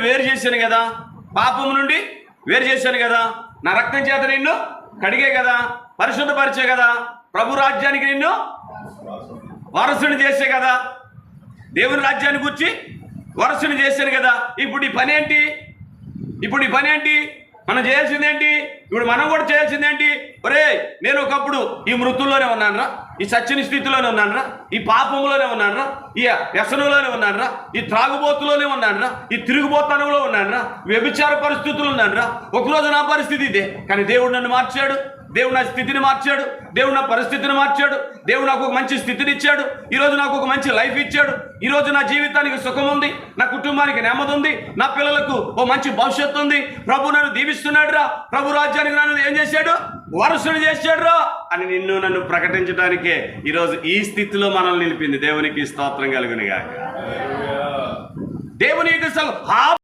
వేరు చేశాను కదా, పాపము నుండి వేరు చేశాను కదా, నా రక్తం చేత నిన్ను కడిగే కదా, పరిశుద్ధపరిచే కదా, ప్రభు రాజ్యానికి నిన్ను వారసుని చేసే కదా, దేవుని రాజ్యాన్ని గురించి వారసుని చేశాను కదా. ఇప్పుడు ఈ పని ఏంటి? మనం చేయాల్సిందేంటి? ఇప్పుడు మనం కూడా చేయాల్సిందేంటి? ఒరే, నేను ఒకప్పుడు ఈ మృతుల్లోనే ఉన్నానరా, ఈ సత్యని స్థితిలోనే ఉన్నానరా, ఈ పాపంలోనే ఉన్నానరా, ఈ వ్యసనంలోనే ఉన్నానరా, ఈ త్రాగుబోతులోనే ఉన్నానరా, ఈ తిరుగుబోతనంలో ఉన్నానరా, వ్యభిచార పరిస్థితులు ఉన్నానరా. ఒకరోజు నా పరిస్థితి ఇదే, కానీ దేవుడు నన్ను మార్చాడు, దేవుడు నా స్థితిని మార్చాడు, దేవుడు నా పరిస్థితిని మార్చాడు, దేవుడు నాకు ఒక మంచి స్థితిని ఇచ్చాడు, ఈరోజు నాకు ఒక మంచి లైఫ్ ఇచ్చాడు, ఈరోజు నా జీవితానికి సుఖం ఉంది, నా కుటుంబానికి నెమ్మది ఉంది, నా పిల్లలకు ఓ మంచి భవిష్యత్తు ఉంది. ప్రభు నన్ను దీవిస్తున్నాడు రా, ప్రభు రాజ్యానికి నన్ను ఏం చేశాడు? వారసుని చేశాడు రా అని నన్ను ప్రకటించడానికే ఈరోజు ఈ స్థితిలో మనల్ని నిలిపింది. దేవునికి స్తోత్రం కలుగునుగాక. దేవునికి